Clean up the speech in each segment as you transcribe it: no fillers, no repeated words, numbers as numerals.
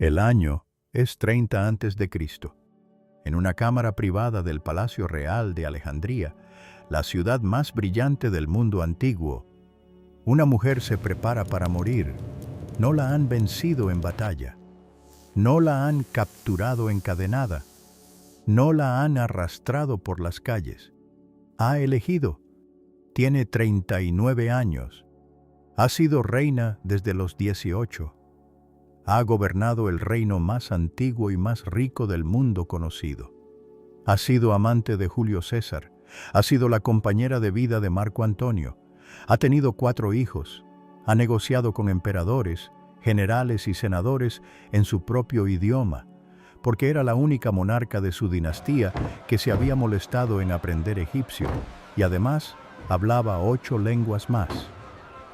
El año es 30 antes de Cristo. En una cámara privada del Palacio Real de Alejandría, la ciudad más brillante del mundo antiguo, una mujer se prepara para morir. No la han vencido en batalla. No la han capturado encadenada. No la han arrastrado por las calles. Ha elegido. Tiene 39 años. Ha sido reina desde los 18. Ha gobernado el reino más antiguo y más rico del mundo conocido. Ha sido amante de Julio César. Ha sido la compañera de vida de Marco Antonio. Ha tenido 4 hijos. Ha negociado con emperadores, generales y senadores en su propio idioma, porque era la única monarca de su dinastía que se había molestado en aprender egipcio, y además hablaba 8 lenguas más.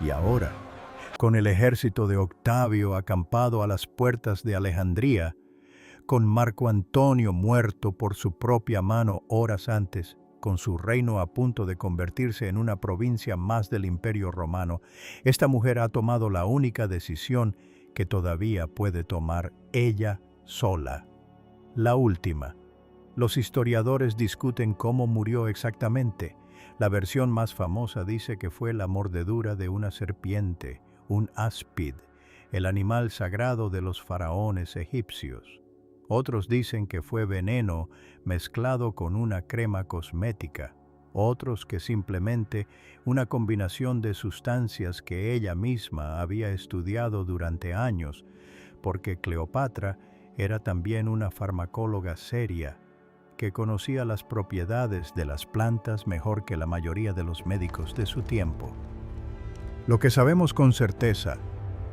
Y ahora, con el ejército de Octavio acampado a las puertas de Alejandría, con Marco Antonio muerto por su propia mano horas antes, con su reino a punto de convertirse en una provincia más del Imperio Romano, esta mujer ha tomado la única decisión que todavía puede tomar ella sola. La última. Los historiadores discuten cómo murió exactamente. La versión más famosa dice que fue la mordedura de una serpiente, un áspid, el animal sagrado de los faraones egipcios. Otros dicen que fue veneno mezclado con una crema cosmética. Otros que simplemente una combinación de sustancias que ella misma había estudiado durante años, porque Cleopatra era también una farmacóloga seria, que conocía las propiedades de las plantas mejor que la mayoría de los médicos de su tiempo. Lo que sabemos con certeza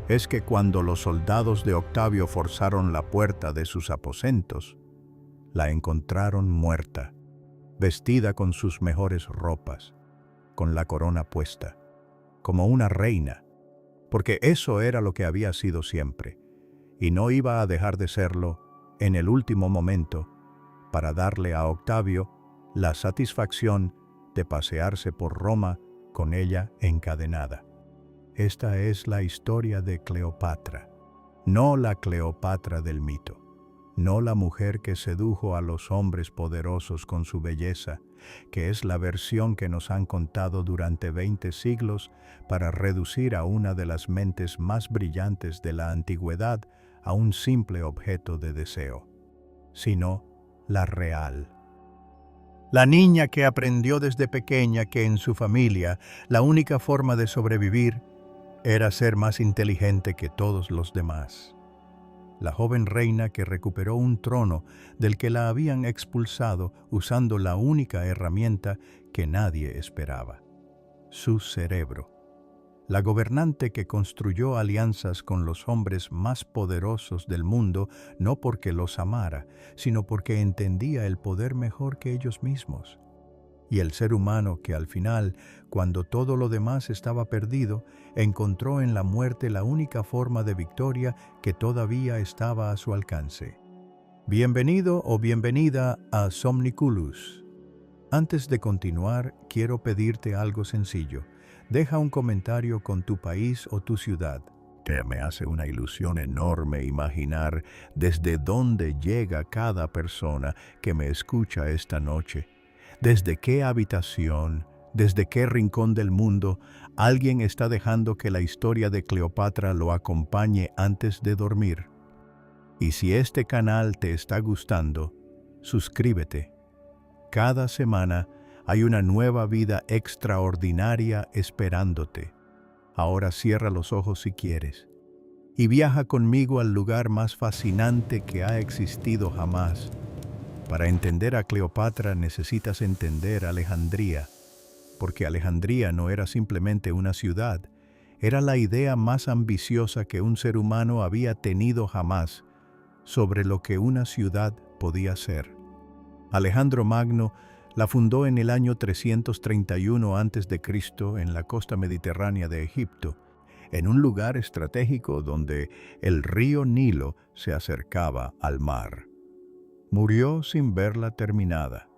es que cuando los soldados de Octavio forzaron la puerta de sus aposentos, la encontraron muerta, vestida con sus mejores ropas, con la corona puesta, como una reina, porque eso era lo que había sido siempre, y no iba a dejar de serlo en el último momento para darle a Octavio la satisfacción de pasearse por Roma con ella encadenada. Esta es la historia de Cleopatra, no la Cleopatra del mito, no la mujer que sedujo a los hombres poderosos con su belleza, que es la versión que nos han contado durante 20 siglos para reducir a una de las mentes más brillantes de la antigüedad a un simple objeto de deseo, sino la real. La niña que aprendió desde pequeña que en su familia la única forma de sobrevivir era ser más inteligente que todos los demás. La joven reina que recuperó un trono del que la habían expulsado usando la única herramienta que nadie esperaba, su cerebro. La gobernante que construyó alianzas con los hombres más poderosos del mundo no porque los amara, sino porque entendía el poder mejor que ellos mismos. Y el ser humano que al final, cuando todo lo demás estaba perdido, encontró en la muerte la única forma de victoria que todavía estaba a su alcance. Bienvenido o bienvenida a Somniculus. Antes de continuar, quiero pedirte algo sencillo. Deja un comentario con tu país o tu ciudad. Me hace una ilusión enorme imaginar desde dónde llega cada persona que me escucha esta noche. ¿Desde qué habitación, desde qué rincón del mundo alguien está dejando que la historia de Cleopatra lo acompañe antes de dormir? Y si este canal te está gustando, suscríbete. Cada semana hay una nueva vida extraordinaria esperándote. Ahora cierra los ojos si quieres y viaja conmigo al lugar más fascinante que ha existido jamás. Para entender a Cleopatra necesitas entender Alejandría, porque Alejandría no era simplemente una ciudad, era la idea más ambiciosa que un ser humano había tenido jamás sobre lo que una ciudad podía ser. Alejandro Magno la fundó en el año 331 a.C. en la costa mediterránea de Egipto, en un lugar estratégico donde el río Nilo se acercaba al mar. Murió sin verla terminada,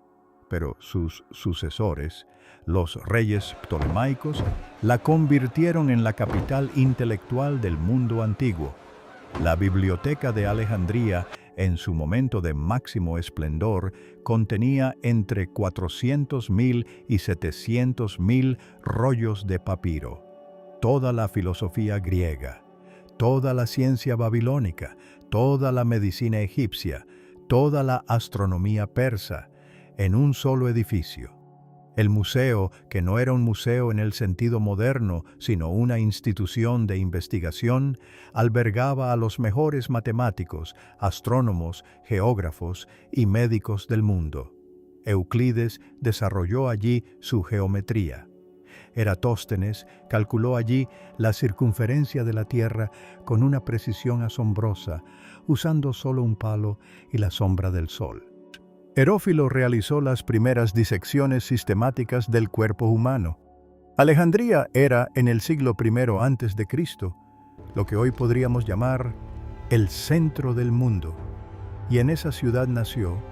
pero sus sucesores, los reyes ptolemaicos, la convirtieron en la capital intelectual del mundo antiguo. La Biblioteca de Alejandría, en su momento de máximo esplendor, contenía entre 400.000 y 700.000 rollos de papiro. Toda la filosofía griega, toda la ciencia babilónica, toda la medicina egipcia, toda la astronomía persa, en un solo edificio. El museo, que no era un museo en el sentido moderno, sino una institución de investigación, albergaba a los mejores matemáticos, astrónomos, geógrafos y médicos del mundo. Euclides desarrolló allí su geometría. Eratóstenes calculó allí la circunferencia de la Tierra con una precisión asombrosa, usando solo un palo y la sombra del sol. Herófilo realizó las primeras disecciones sistemáticas del cuerpo humano. Alejandría era, en el siglo I a.C., lo que hoy podríamos llamar el centro del mundo. Y en esa ciudad nació,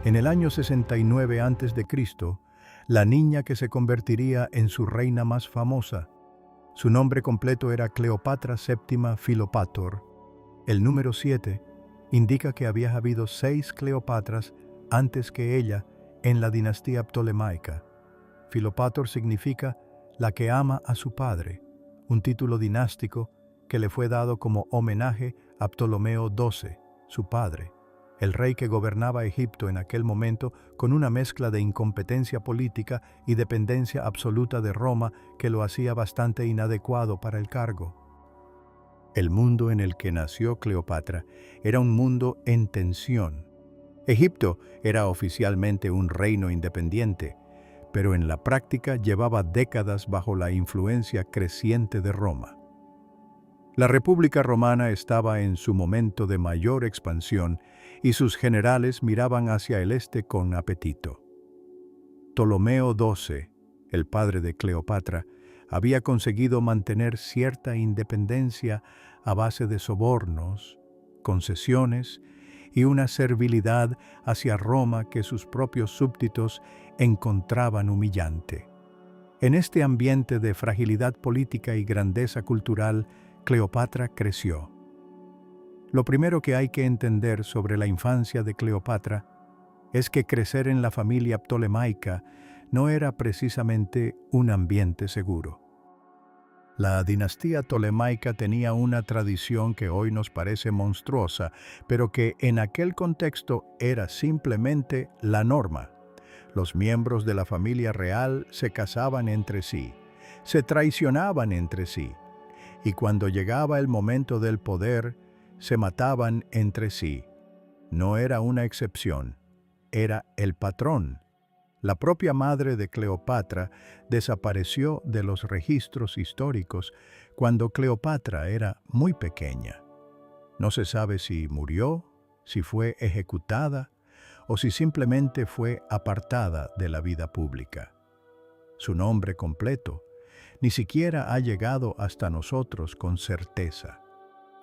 en el año 69 a.C., la niña que se convertiría en su reina más famosa. Su nombre completo era Cleopatra VII Philopator. El número 7 indica que había habido 6 Cleopatras antes que ella en la dinastía ptolemaica. Philopator significa la que ama a su padre, un título dinástico que le fue dado como homenaje a Ptolomeo XII, su padre, el rey que gobernaba Egipto en aquel momento con una mezcla de incompetencia política y dependencia absoluta de Roma que lo hacía bastante inadecuado para el cargo. El mundo en el que nació Cleopatra era un mundo en tensión. Egipto era oficialmente un reino independiente, pero en la práctica llevaba décadas bajo la influencia creciente de Roma. La República Romana estaba en su momento de mayor expansión y sus generales miraban hacia el este con apetito. Ptolomeo XII, el padre de Cleopatra, había conseguido mantener cierta independencia a base de sobornos, concesiones y una servilidad hacia Roma que sus propios súbditos encontraban humillante. En este ambiente de fragilidad política y grandeza cultural, Cleopatra creció. Lo primero que hay que entender sobre la infancia de Cleopatra es que crecer en la familia ptolemaica no era precisamente un ambiente seguro. La dinastía ptolemaica tenía una tradición que hoy nos parece monstruosa, pero que en aquel contexto era simplemente la norma. Los miembros de la familia real se casaban entre sí, se traicionaban entre sí, y cuando llegaba el momento del poder, se mataban entre sí. No era una excepción, era el patrón. La propia madre de Cleopatra desapareció de los registros históricos cuando Cleopatra era muy pequeña. No se sabe si murió, si fue ejecutada o si simplemente fue apartada de la vida pública. Su nombre completo ni siquiera ha llegado hasta nosotros con certeza.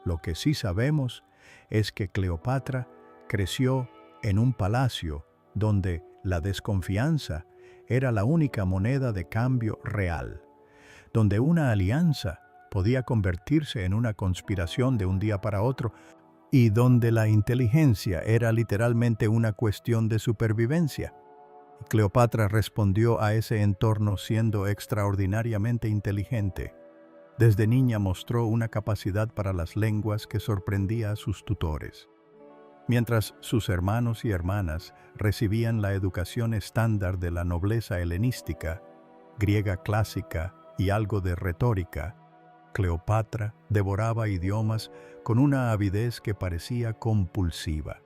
Lo que sí sabemos es que Cleopatra creció en un palacio donde la desconfianza era la única moneda de cambio real, donde una alianza podía convertirse en una conspiración de un día para otro y donde la inteligencia era literalmente una cuestión de supervivencia. Cleopatra respondió a ese entorno siendo extraordinariamente inteligente. Desde niña mostró una capacidad para las lenguas que sorprendía a sus tutores. Mientras sus hermanos y hermanas recibían la educación estándar de la nobleza helenística, griega clásica y algo de retórica, Cleopatra devoraba idiomas con una avidez que parecía compulsiva.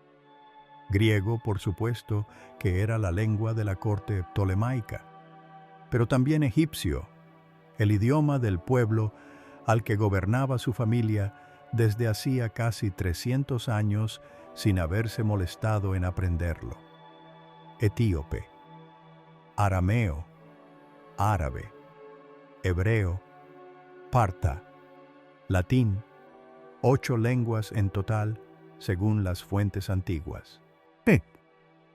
Griego, por supuesto, que era la lengua de la corte ptolemaica, pero también egipcio, el idioma del pueblo al que gobernaba su familia desde hacía casi 300 años sin haberse molestado en aprenderlo. Etíope, arameo, árabe, hebreo, parta, latín, 8 lenguas en total, según las fuentes antiguas.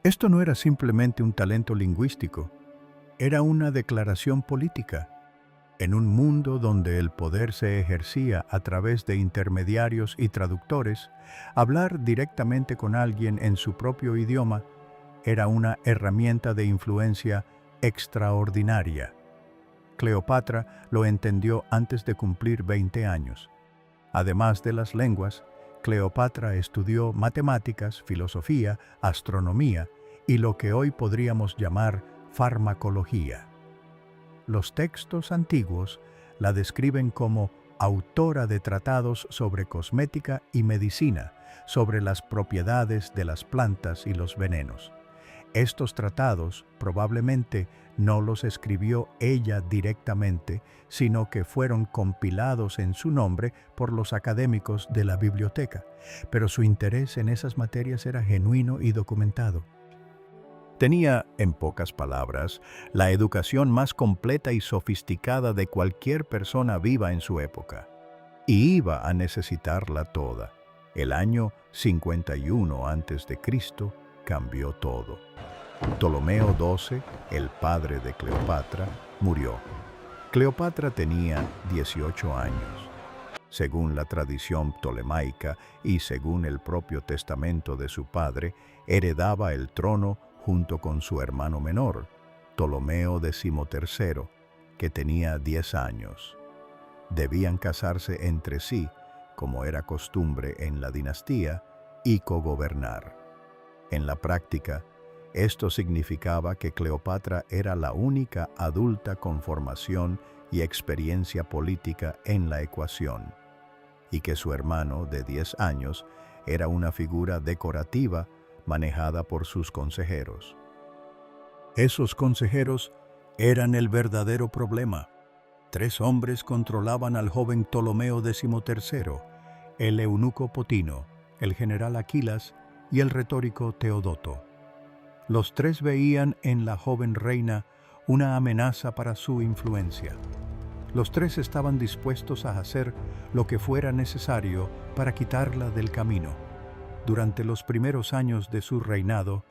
Esto no era simplemente un talento lingüístico, era una declaración política. En un mundo donde el poder se ejercía a través de intermediarios y traductores, hablar directamente con alguien en su propio idioma era una herramienta de influencia extraordinaria. Cleopatra lo entendió antes de cumplir 20 años. Además de las lenguas, Cleopatra estudió matemáticas, filosofía, astronomía y lo que hoy podríamos llamar farmacología. Los textos antiguos la describen como autora de tratados sobre cosmética y medicina, sobre las propiedades de las plantas y los venenos. Estos tratados probablemente no los escribió ella directamente, sino que fueron compilados en su nombre por los académicos de la biblioteca, pero su interés en esas materias era genuino y documentado. Tenía, en pocas palabras, la educación más completa y sofisticada de cualquier persona viva en su época, y iba a necesitarla toda. El año 51 a.C. cambió todo. Ptolomeo XII, el padre de Cleopatra, murió. Cleopatra tenía 18 años. Según la tradición ptolemaica y según el propio testamento de su padre, heredaba el trono junto con su hermano menor, Ptolomeo XIII, que tenía 10 años. Debían casarse entre sí, como era costumbre en la dinastía, y cogobernar. En la práctica, esto significaba que Cleopatra era la única adulta con formación y experiencia política en la ecuación, y que su hermano de 10 años era una figura decorativa manejada por sus consejeros. Esos consejeros eran el verdadero problema. 3 hombres controlaban al joven Ptolomeo XIII, el eunuco Potino, el general Aquilas y el retórico Teodoto. Los 3 veían en la joven reina una amenaza para su influencia. Los 3 estaban dispuestos a hacer lo que fuera necesario para quitarla del camino. Durante los primeros años de su reinado,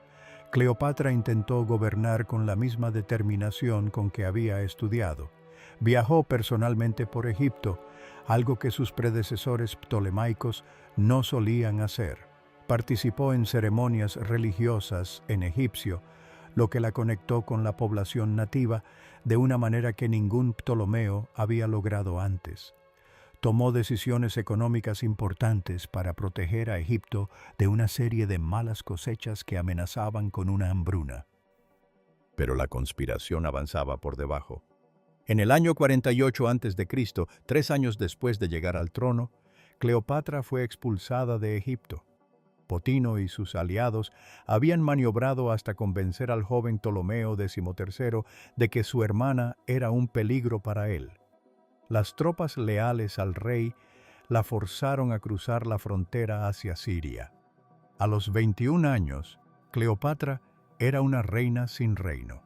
Cleopatra intentó gobernar con la misma determinación con que había estudiado. Viajó personalmente por Egipto, algo que sus predecesores ptolemaicos no solían hacer. Participó en ceremonias religiosas en egipcio, lo que la conectó con la población nativa de una manera que ningún Ptolomeo había logrado antes. Tomó decisiones económicas importantes para proteger a Egipto de una serie de malas cosechas que amenazaban con una hambruna. Pero la conspiración avanzaba por debajo. En el año 48 a.C., 3 años después de llegar al trono, Cleopatra fue expulsada de Egipto. Potino y sus aliados habían maniobrado hasta convencer al joven Ptolomeo XIII de que su hermana era un peligro para él. Las tropas leales al rey la forzaron a cruzar la frontera hacia Siria. A los 21 años, Cleopatra era una reina sin reino.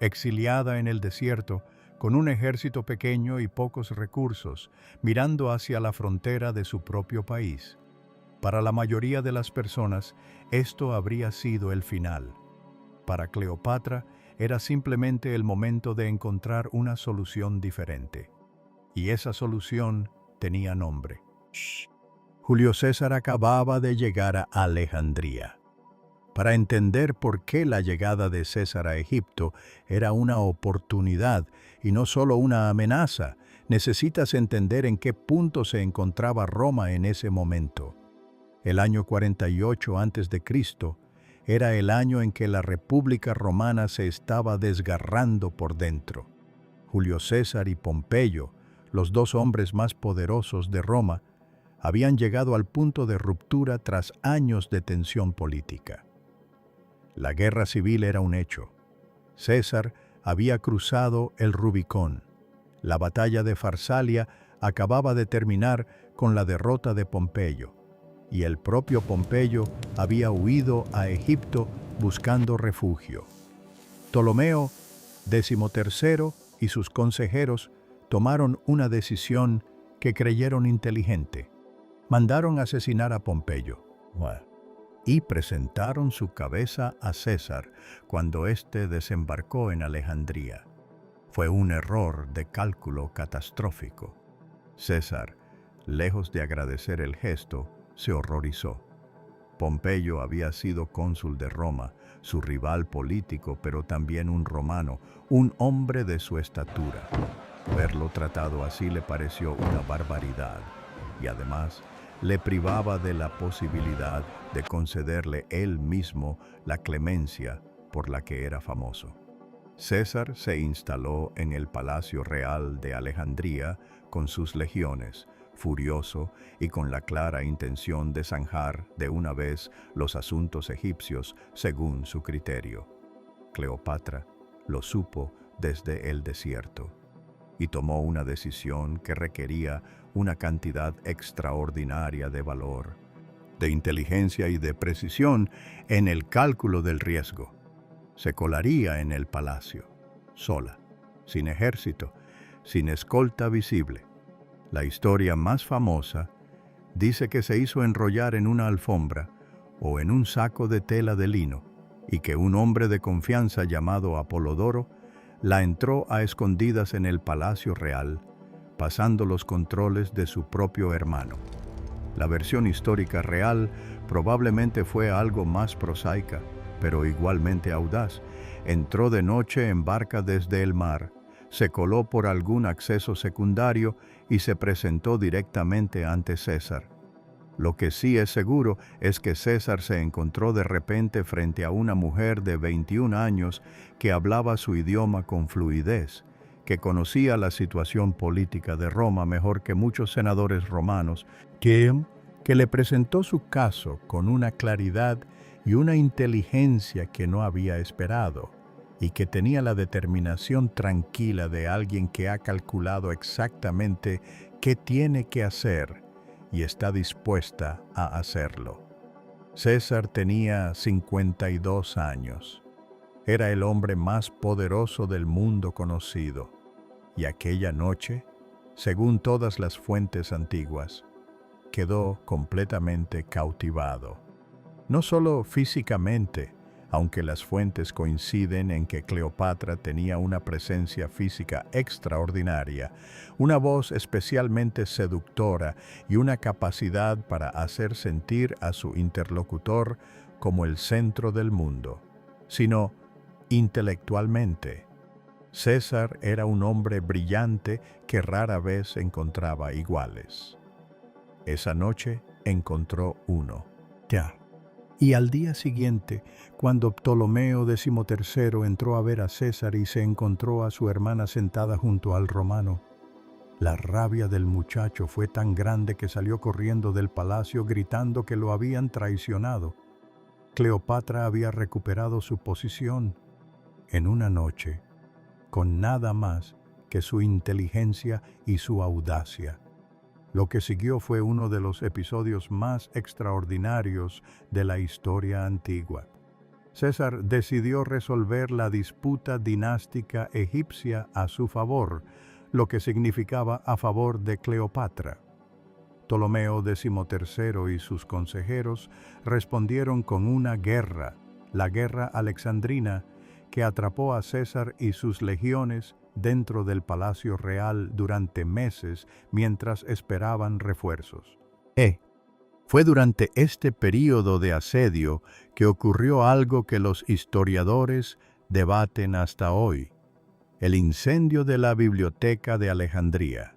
Exiliada en el desierto, con un ejército pequeño y pocos recursos, mirando hacia la frontera de su propio país. Para la mayoría de las personas, esto habría sido el final. Para Cleopatra, era simplemente el momento de encontrar una solución diferente. Y esa solución tenía nombre. Julio César acababa de llegar a Alejandría. Para entender por qué la llegada de César a Egipto era una oportunidad y no solo una amenaza, necesitas entender en qué punto se encontraba Roma en ese momento. El año 48 a.C. era el año en que la República Romana se estaba desgarrando por dentro. Julio César y Pompeyo, los 2 hombres más poderosos de Roma, habían llegado al punto de ruptura tras años de tensión política. La guerra civil era un hecho. César había cruzado el Rubicón. La batalla de Farsalia acababa de terminar con la derrota de Pompeyo, y el propio Pompeyo había huido a Egipto buscando refugio. Ptolomeo XIII y sus consejeros tomaron una decisión que creyeron inteligente. Mandaron asesinar a Pompeyo y presentaron su cabeza a César cuando éste desembarcó en Alejandría. Fue un error de cálculo catastrófico. César, lejos de agradecer el gesto, se horrorizó. Pompeyo había sido cónsul de Roma, su rival político, pero también un romano, un hombre de su estatura. Verlo tratado así le pareció una barbaridad y además le privaba de la posibilidad de concederle él mismo la clemencia por la que era famoso. César se instaló en el Palacio Real de Alejandría con sus legiones, furioso y con la clara intención de zanjar de una vez los asuntos egipcios según su criterio. Cleopatra lo supo desde el desierto y tomó una decisión que requería una cantidad extraordinaria de valor, de inteligencia y de precisión en el cálculo del riesgo. Se colaría en el palacio, sola, sin ejército, sin escolta visible. La historia más famosa dice que se hizo enrollar en una alfombra o en un saco de tela de lino y que un hombre de confianza llamado Apolodoro la entró a escondidas en el palacio real, pasando los controles de su propio hermano. La versión histórica real probablemente fue algo más prosaica, pero igualmente audaz. Entró de noche en barca desde el mar, se coló por algún acceso secundario y se presentó directamente ante César. Lo que sí es seguro es que César se encontró de repente frente a una mujer de 21 años que hablaba su idioma con fluidez, que conocía la situación política de Roma mejor que muchos senadores romanos, que le presentó su caso con una claridad y una inteligencia que no había esperado, y que tenía la determinación tranquila de alguien que ha calculado exactamente qué tiene que hacer y está dispuesta a hacerlo. César tenía 52 años. Era el hombre más poderoso del mundo conocido, y aquella noche, según todas las fuentes antiguas, quedó completamente cautivado. No solo físicamente, aunque las fuentes coinciden en que Cleopatra tenía una presencia física extraordinaria, una voz especialmente seductora y una capacidad para hacer sentir a su interlocutor como el centro del mundo, sino intelectualmente. César era un hombre brillante que rara vez encontraba iguales. Esa noche encontró uno. Y al día siguiente, cuando Ptolomeo XIII entró a ver a César y se encontró a su hermana sentada junto al romano, la rabia del muchacho fue tan grande que salió corriendo del palacio gritando que lo habían traicionado. Cleopatra había recuperado su posición en una noche, con nada más que su inteligencia y su audacia. Lo que siguió fue uno de los episodios más extraordinarios de la historia antigua. César decidió resolver la disputa dinástica egipcia a su favor, lo que significaba a favor de Cleopatra. Ptolomeo XIII y sus consejeros respondieron con una guerra, la guerra alexandrina, que atrapó a César y sus legiones dentro del Palacio Real durante meses mientras esperaban refuerzos. Fue durante este período de asedio que ocurrió algo que los historiadores debaten hasta hoy: el incendio de la Biblioteca de Alejandría.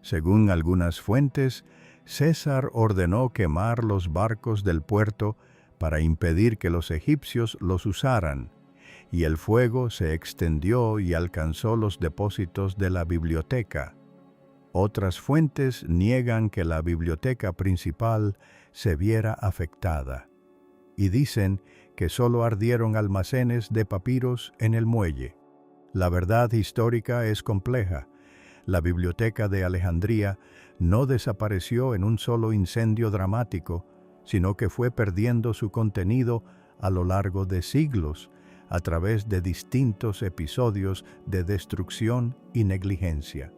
Según algunas fuentes, César ordenó quemar los barcos del puerto para impedir que los egipcios los usaran, y el fuego se extendió y alcanzó los depósitos de la biblioteca. Otras fuentes niegan que la biblioteca principal se viera afectada, y dicen que solo ardieron almacenes de papiros en el muelle. La verdad histórica es compleja. La biblioteca de Alejandría no desapareció en un solo incendio dramático, sino que fue perdiendo su contenido a lo largo de siglos, a través de distintos episodios de destrucción y negligencia.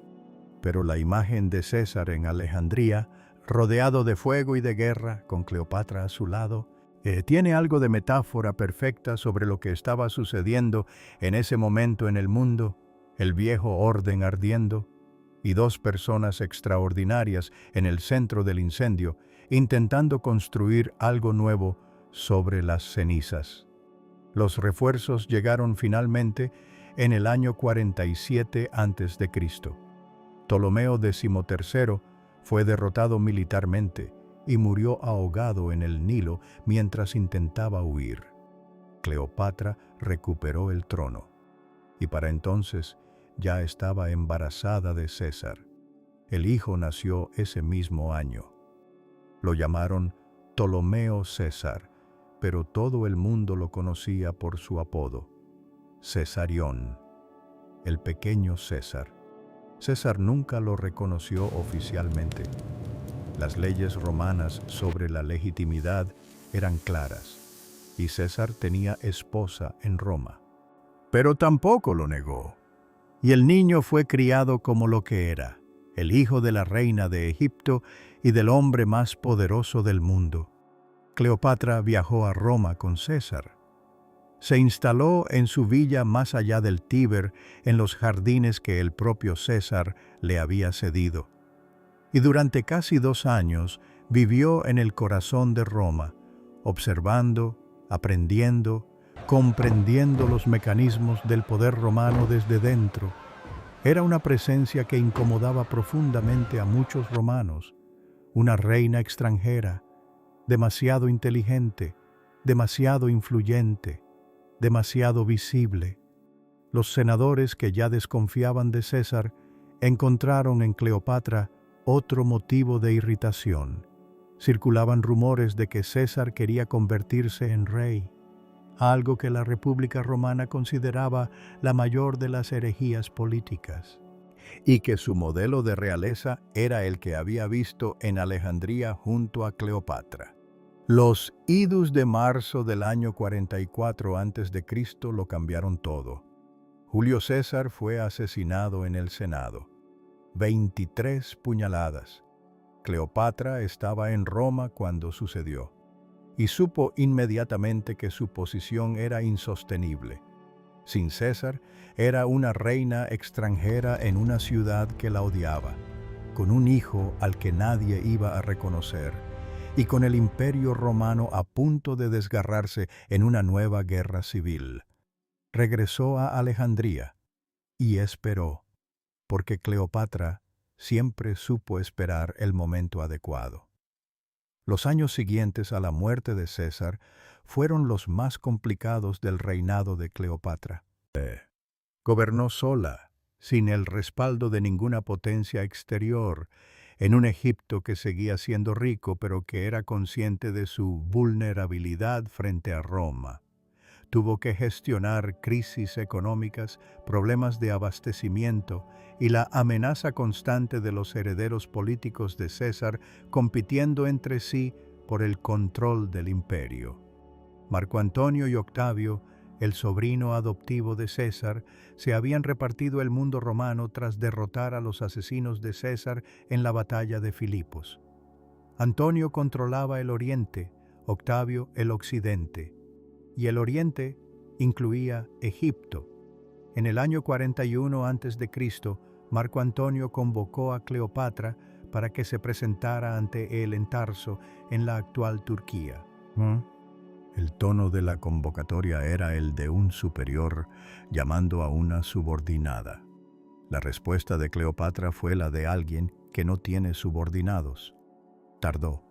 Pero la imagen de César en Alejandría, rodeado de fuego y de guerra, con Cleopatra a su lado, tiene algo de metáfora perfecta sobre lo que estaba sucediendo en ese momento en el mundo. el viejo orden ardiendo y dos personas extraordinarias en el centro del incendio, intentando construir algo nuevo sobre las cenizas. Los refuerzos llegaron finalmente en el año 47 a.C. Ptolomeo XIII fue derrotado militarmente y murió ahogado en el Nilo mientras intentaba huir. Cleopatra recuperó el trono, y para entonces ya estaba embarazada de César. El hijo nació ese mismo año. Lo llamaron Ptolomeo César, pero todo el mundo lo conocía por su apodo, Cesarión, el pequeño César. César nunca lo reconoció oficialmente. Las leyes romanas sobre la legitimidad eran claras, y César tenía esposa en Roma. Pero tampoco lo negó. Y el niño fue criado como lo que era, el hijo de la reina de Egipto y del hombre más poderoso del mundo. Cleopatra viajó a Roma con César. Se instaló en su villa más allá del Tíber, en los jardines que el propio César le había cedido. Y durante casi 2 años vivió en el corazón de Roma, observando, aprendiendo, comprendiendo los mecanismos del poder romano desde dentro. Era una presencia que incomodaba profundamente a muchos romanos. Una reina extranjera, demasiado inteligente, demasiado influyente, demasiado visible. Los senadores que ya desconfiaban de César encontraron en Cleopatra otro motivo de irritación. Circulaban rumores de que César quería convertirse en rey, algo que la República Romana consideraba la mayor de las herejías políticas, y que su modelo de realeza era el que había visto en Alejandría junto a Cleopatra. Los idus de marzo del año 44 a.C. lo cambiaron todo. Julio César fue asesinado en el Senado. 23 puñaladas. Cleopatra estaba en Roma cuando sucedió, y supo inmediatamente que su posición era insostenible. Sin César, era una reina extranjera en una ciudad que la odiaba, con un hijo al que nadie iba a reconocer, y con el imperio romano a punto de desgarrarse en una nueva guerra civil. Regresó a Alejandría y esperó, porque Cleopatra siempre supo esperar el momento adecuado. Los años siguientes a la muerte de César fueron los más complicados del reinado de Cleopatra. Gobernó sola, sin el respaldo de ninguna potencia exterior, en un Egipto que seguía siendo rico, pero que era consciente de su vulnerabilidad frente a Roma. Tuvo que gestionar crisis económicas, problemas de abastecimiento y la amenaza constante de los herederos políticos de César compitiendo entre sí por el control del imperio. Marco Antonio y Octavio, el sobrino adoptivo de César, se habían repartido el mundo romano tras derrotar a los asesinos de César en la batalla de Filipos. Antonio controlaba el oriente, Octavio el occidente, y el oriente incluía Egipto. En el año 41 a.C., Marco Antonio convocó a Cleopatra para que se presentara ante él en Tarso, en la actual Turquía. El tono de la convocatoria era el de un superior llamando a una subordinada. La respuesta de Cleopatra fue la de alguien que no tiene subordinados. Tardó.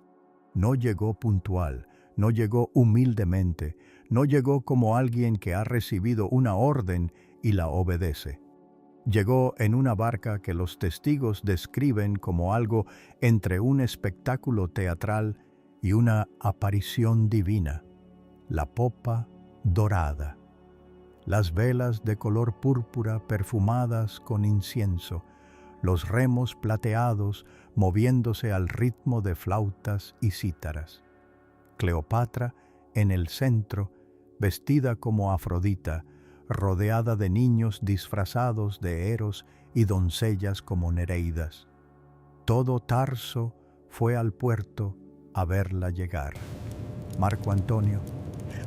No llegó puntual, no llegó humildemente, no llegó como alguien que ha recibido una orden y la obedece. Llegó en una barca que los testigos describen como algo entre un espectáculo teatral y una aparición divina. La popa dorada, las velas de color púrpura perfumadas con incienso, los remos plateados moviéndose al ritmo de flautas y cítaras. Cleopatra en el centro, vestida como Afrodita, rodeada de niños disfrazados de Eros y doncellas como Nereidas. Todo Tarso fue al puerto a verla llegar. Marco Antonio,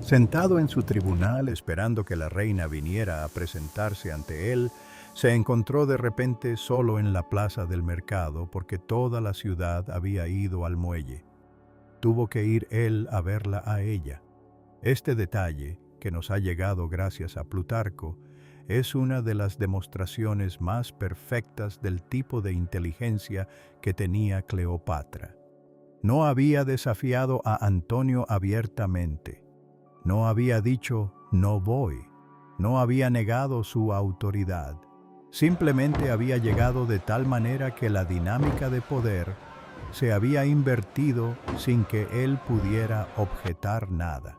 sentado en su tribunal esperando que la reina viniera a presentarse ante él, Se encontró de repente solo en la plaza del mercado porque toda la ciudad había ido al muelle. Tuvo que ir él a verla a ella. Este detalle, que nos ha llegado gracias a Plutarco, es una de las demostraciones más perfectas del tipo de inteligencia que tenía Cleopatra. No había desafiado a Antonio abiertamente. No había dicho «no voy». No había negado su autoridad. Simplemente había llegado de tal manera que la dinámica de poder se había invertido sin que él pudiera objetar nada.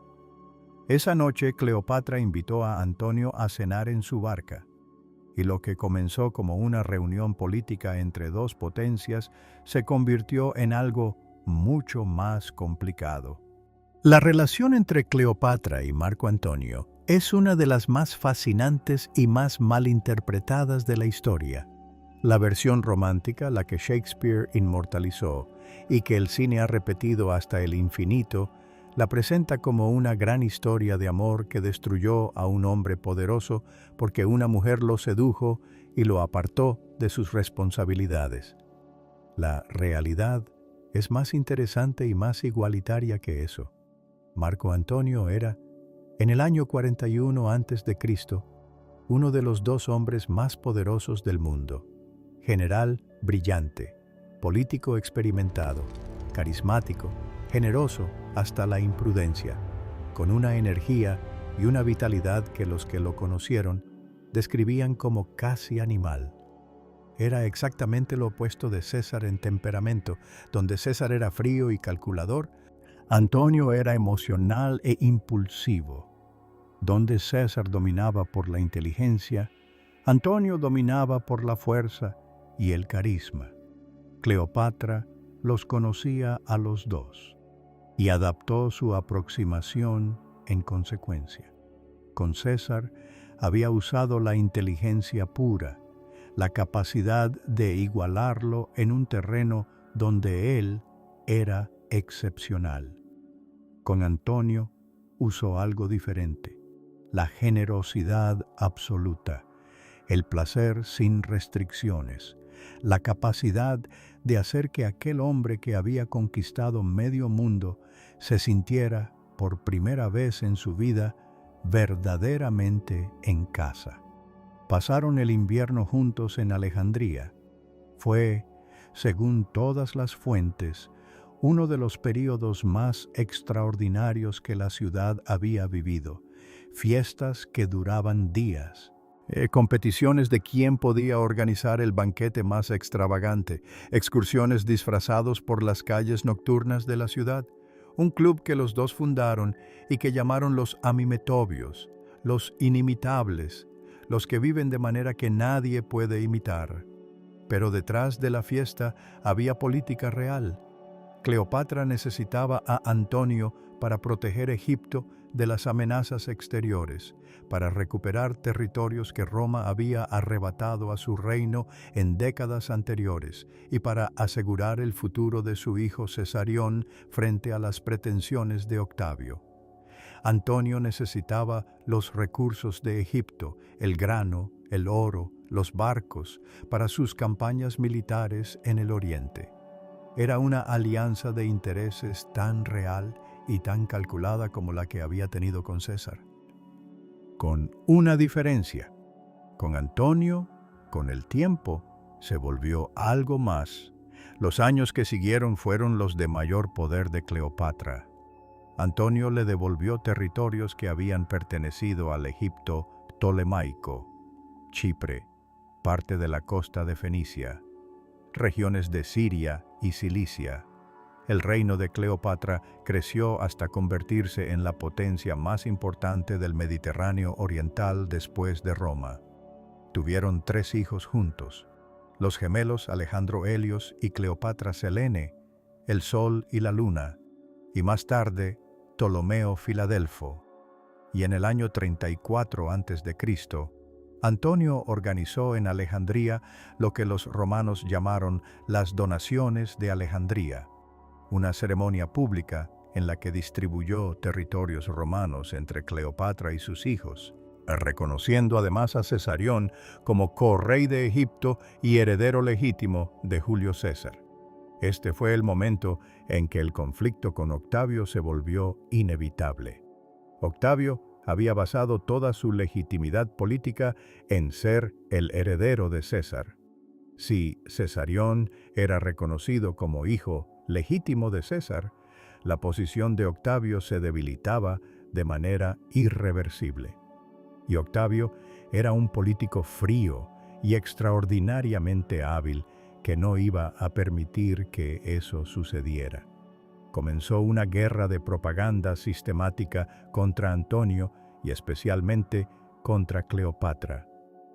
Esa noche Cleopatra invitó a Antonio a cenar en su barca, y lo que comenzó como una reunión política entre dos potencias se convirtió en algo mucho más complicado. La relación entre Cleopatra y Marco Antonio es una de las más fascinantes y más malinterpretadas de la historia. La versión romántica, la que Shakespeare inmortalizó y que el cine ha repetido hasta el infinito, la presenta como una gran historia de amor que destruyó a un hombre poderoso porque una mujer lo sedujo y lo apartó de sus responsabilidades. La realidad es más interesante y más igualitaria que eso. Marco Antonio era, en el año 41 a.C., uno de los dos hombres más poderosos del mundo. General brillante, político experimentado, carismático, generoso hasta la imprudencia, con una energía y una vitalidad que los que lo conocieron describían como casi animal. Era exactamente lo opuesto de César en temperamento. Donde César era frío y calculador, Antonio era emocional e impulsivo. Donde César dominaba por la inteligencia, Antonio dominaba por la fuerza y el carisma. Cleopatra los conocía a los dos y adaptó su aproximación en consecuencia. Con César había usado la inteligencia pura, la capacidad de igualarlo en un terreno donde él era excepcional. Con Antonio usó algo diferente, la generosidad absoluta, el placer sin restricciones, la capacidad de hacer que aquel hombre que había conquistado medio mundo se sintiera, por primera vez en su vida, verdaderamente en casa. Pasaron el invierno juntos en Alejandría. Fue, según todas las fuentes, uno de los períodos más extraordinarios que la ciudad había vivido. Fiestas que duraban días. Competiciones de quién podía organizar el banquete más extravagante. Excursiones disfrazados por las calles nocturnas de la ciudad. Un club que los dos fundaron y que llamaron los amimetobios, los inimitables, los que viven de manera que nadie puede imitar. Pero detrás de la fiesta había política real. Cleopatra necesitaba a Antonio para proteger Egipto de las amenazas exteriores, para recuperar territorios que Roma había arrebatado a su reino en décadas anteriores y para asegurar el futuro de su hijo Cesarión frente a las pretensiones de Octavio. Antonio necesitaba los recursos de Egipto, el grano, el oro, los barcos, para sus campañas militares en el oriente. Era una alianza de intereses tan real y tan calculada como la que había tenido con César. Con una diferencia. Con Antonio, con el tiempo, se volvió algo más. Los años que siguieron fueron los de mayor poder de Cleopatra. Antonio le devolvió territorios que habían pertenecido al Egipto ptolemaico, Chipre, parte de la costa de Fenicia, regiones de Siria y Cilicia. El reino de Cleopatra creció hasta convertirse en la potencia más importante del Mediterráneo oriental después de Roma. Tuvieron 3 hijos juntos, los gemelos Alejandro Helios y Cleopatra Selene, el Sol y la Luna, y más tarde Ptolomeo Filadelfo. Y en el año 34 a.C., Antonio organizó en Alejandría lo que los romanos llamaron las donaciones de Alejandría, una ceremonia pública en la que distribuyó territorios romanos entre Cleopatra y sus hijos. reconociendo además a Cesarión como correy de Egipto y heredero legítimo de Julio César. Este fue el momento en que el conflicto con Octavio se volvió inevitable. Octavio había basado toda su legitimidad política en ser el heredero de César. Si Cesarión era reconocido como hijo legítimo de César, la posición de Octavio se debilitaba de manera irreversible. Y Octavio era un político frío y extraordinariamente hábil que no iba a permitir que eso sucediera. Comenzó una guerra de propaganda sistemática contra Antonio y especialmente contra Cleopatra.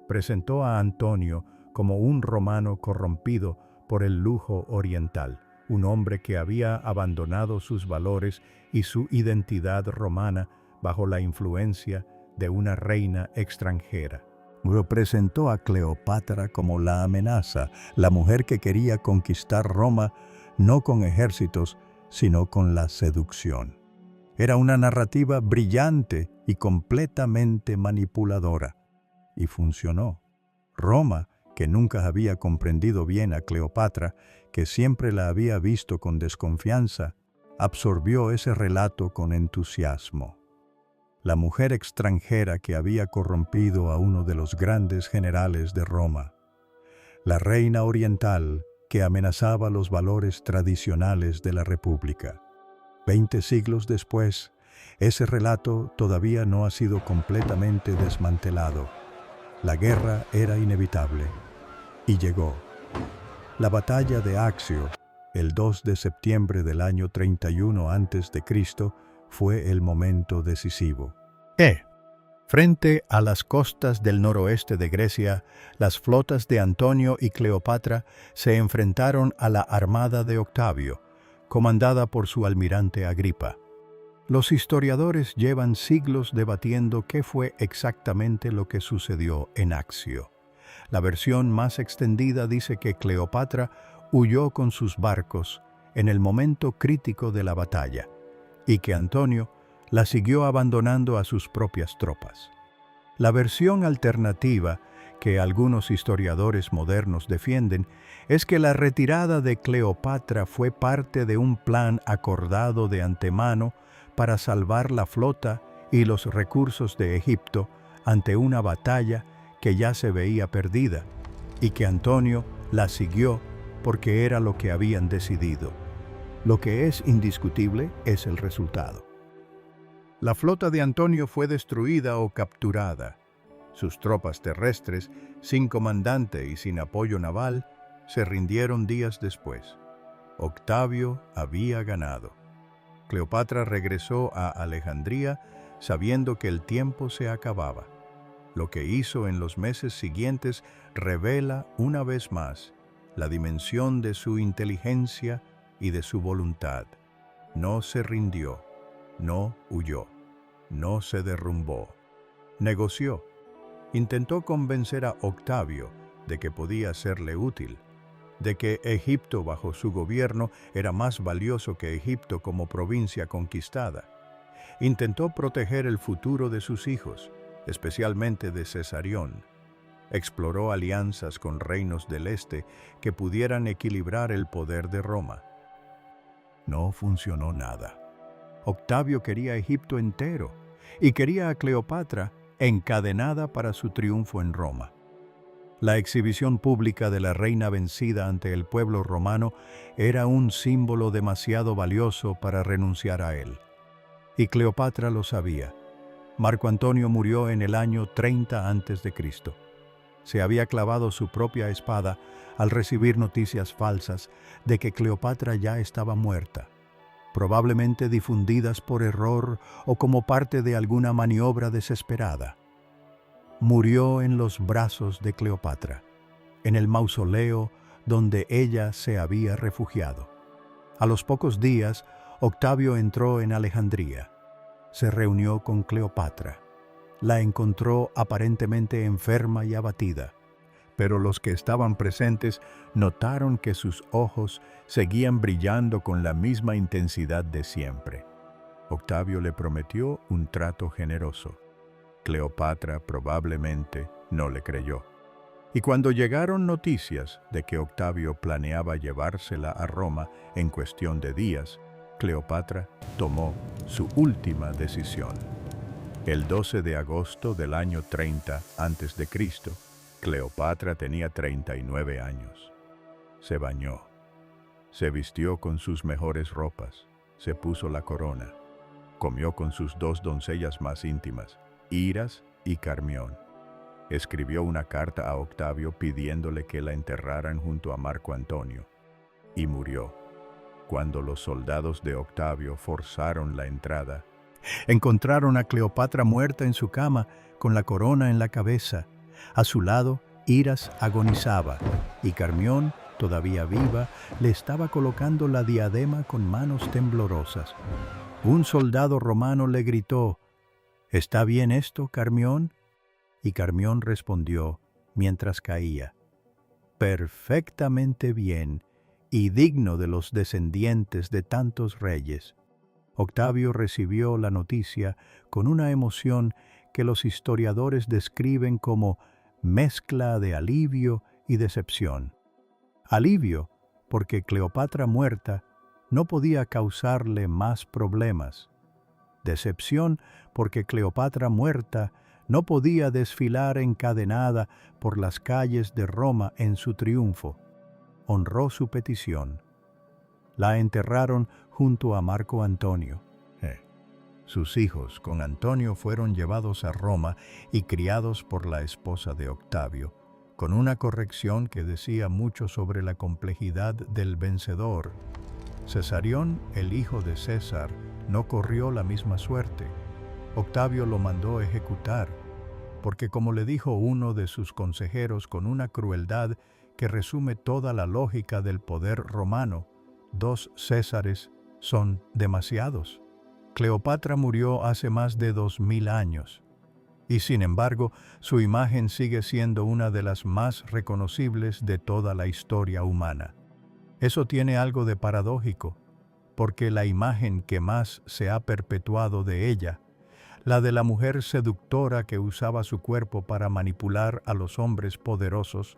Presentó a Antonio como un romano corrompido por el lujo oriental, un hombre que había abandonado sus valores y su identidad romana bajo la influencia de una reina extranjera. Representó a Cleopatra como la amenaza, la mujer que quería conquistar Roma no con ejércitos, sino con la seducción. Era una narrativa brillante y completamente manipuladora. Y funcionó. Roma, que nunca había comprendido bien a Cleopatra, que siempre la había visto con desconfianza, absorbió ese relato con entusiasmo. La mujer extranjera que había corrompido a uno de los grandes generales de Roma. La reina oriental que amenazaba los valores tradicionales de la República. 20 siglos después, ese relato todavía no ha sido completamente desmantelado. La guerra era inevitable. Y llegó. La batalla de Accio, el 2 de septiembre del año 31 a.C., fue el momento decisivo. Frente a las costas del noroeste de Grecia, las flotas de Antonio y Cleopatra se enfrentaron a la armada de Octavio, comandada por su almirante Agripa. Los historiadores llevan siglos debatiendo qué fue exactamente lo que sucedió en Accio. La versión más extendida dice que Cleopatra huyó con sus barcos en el momento crítico de la batalla y que Antonio la siguió abandonando a sus propias tropas. La versión alternativa que algunos historiadores modernos defienden es que la retirada de Cleopatra fue parte de un plan acordado de antemano para salvar la flota y los recursos de Egipto ante una batalla que ya se veía perdida, y que Antonio la siguió porque era lo que habían decidido. Lo que es indiscutible es el resultado. La flota de Antonio fue destruida o capturada. Sus tropas terrestres, sin comandante y sin apoyo naval, se rindieron días después. Octavio había ganado. Cleopatra regresó a Alejandría sabiendo que el tiempo se acababa. Lo que hizo en los meses siguientes revela una vez más la dimensión de su inteligencia y de su voluntad. No se rindió, no huyó, no se derrumbó. Negoció. Intentó convencer a Octavio de que podía serle útil, de que Egipto bajo su gobierno era más valioso que Egipto como provincia conquistada. Intentó proteger el futuro de sus hijos, especialmente de Cesarión. Exploró alianzas con reinos del este que pudieran equilibrar el poder de Roma. No funcionó nada. Octavio quería Egipto entero y quería a Cleopatra encadenada para su triunfo en Roma. La exhibición pública de la reina vencida ante el pueblo romano era un símbolo demasiado valioso para renunciar a él. Y Cleopatra lo sabía. Marco Antonio murió en el año 30 a.C. Se había clavado su propia espada al recibir noticias falsas de que Cleopatra ya estaba muerta, probablemente difundidas por error o como parte de alguna maniobra desesperada. Murió en los brazos de Cleopatra, en el mausoleo donde ella se había refugiado. A los pocos días, Octavio entró en Alejandría. Se reunió con Cleopatra. La encontró aparentemente enferma y abatida, pero los que estaban presentes notaron que sus ojos seguían brillando con la misma intensidad de siempre. Octavio le prometió un trato generoso. Cleopatra probablemente no le creyó. Y cuando llegaron noticias de que Octavio planeaba llevársela a Roma en cuestión de días, Cleopatra tomó su última decisión. El 12 de agosto del año 30 a.C., Cleopatra tenía 39 años. Se bañó, se vistió con sus mejores ropas, se puso la corona, comió con sus dos doncellas más íntimas, Iras y Carmión. Escribió una carta a Octavio pidiéndole que la enterraran junto a Marco Antonio, y murió. Cuando los soldados de Octavio forzaron la entrada, encontraron a Cleopatra muerta en su cama con la corona en la cabeza. A su lado, Iras agonizaba y Carmión, todavía viva, le estaba colocando la diadema con manos temblorosas. Un soldado romano le gritó: «¿Está bien esto, Carmión?». Y Carmión respondió, mientras caía: «Perfectamente bien y digno de los descendientes de tantos reyes». Octavio recibió la noticia con una emoción que los historiadores describen como mezcla de alivio y decepción. Alivio, porque Cleopatra muerta no podía causarle más problemas. Decepción, porque Cleopatra muerta no podía desfilar encadenada por las calles de Roma en su triunfo. Honró su petición. La enterraron junto a Marco Antonio. Sus hijos con Antonio fueron llevados a Roma y criados por la esposa de Octavio, con una corrección que decía mucho sobre la complejidad del vencedor. Cesarión, el hijo de César, no corrió la misma suerte. Octavio lo mandó ejecutar, porque como le dijo uno de sus consejeros con una crueldad que resume toda la lógica del poder romano, 2 Césares son demasiados. Cleopatra murió hace más de 2000 años, y sin embargo, su imagen sigue siendo una de las más reconocibles de toda la historia humana. Eso tiene algo de paradójico, porque la imagen que más se ha perpetuado de ella, la de la mujer seductora que usaba su cuerpo para manipular a los hombres poderosos,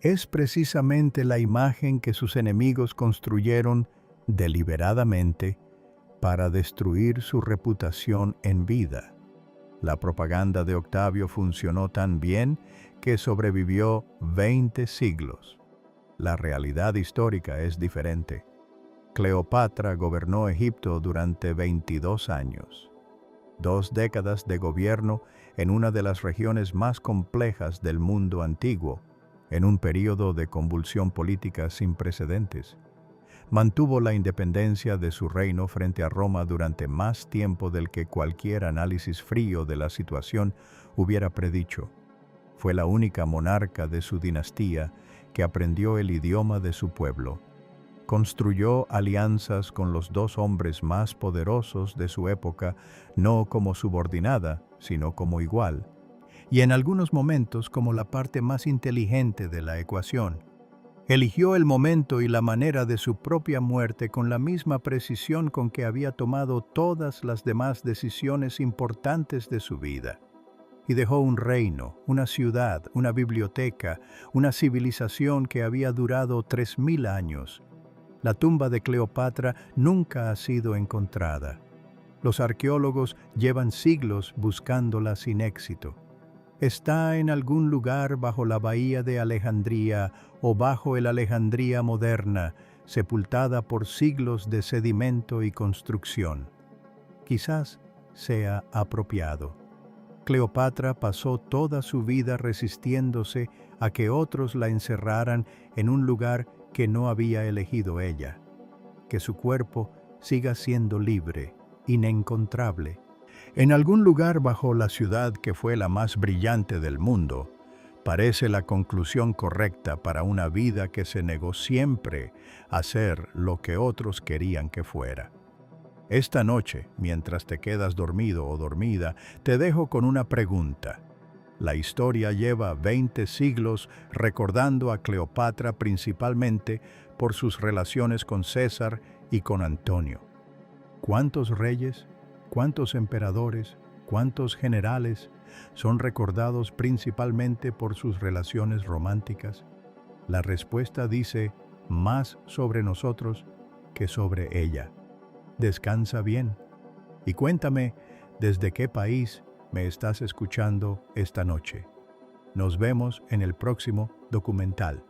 es precisamente la imagen que sus enemigos construyeron deliberadamente para destruir su reputación en vida. La propaganda de Octavio funcionó tan bien que sobrevivió 20 siglos. La realidad histórica es diferente. Cleopatra gobernó Egipto durante 22 años. 2 décadas de gobierno en una de las regiones más complejas del mundo antiguo, en un período de convulsión política sin precedentes. Mantuvo la independencia de su reino frente a Roma durante más tiempo del que cualquier análisis frío de la situación hubiera predicho. Fue la única monarca de su dinastía que aprendió el idioma de su pueblo. Construyó alianzas con los 2 hombres más poderosos de su época, no como subordinada, sino como igual, y en algunos momentos como la parte más inteligente de la ecuación. Eligió el momento y la manera de su propia muerte con la misma precisión con que había tomado todas las demás decisiones importantes de su vida. Y dejó un reino, una ciudad, una biblioteca, una civilización que había durado 3000 años. La tumba de Cleopatra nunca ha sido encontrada. Los arqueólogos llevan siglos buscándola sin éxito. Está en algún lugar bajo la bahía de Alejandría o bajo el Alejandría moderna, sepultada por siglos de sedimento y construcción. Quizás sea apropiado. Cleopatra pasó toda su vida resistiéndose a que otros la encerraran en un lugar que no había elegido ella. Que su cuerpo siga siendo libre, inencontrable. En algún lugar bajo la ciudad que fue la más brillante del mundo, parece la conclusión correcta para una vida que se negó siempre a ser lo que otros querían que fuera. Esta noche, mientras te quedas dormido o dormida, te dejo con una pregunta. La historia lleva 20 siglos recordando a Cleopatra principalmente por sus relaciones con César y con Antonio. ¿Cuántos reyes, cuántos emperadores, ¿Cuántos generales son recordados principalmente por sus relaciones románticas? La respuesta dice más sobre nosotros que sobre ella. Descansa bien y cuéntame desde qué país me estás escuchando esta noche. Nos vemos en el próximo documental.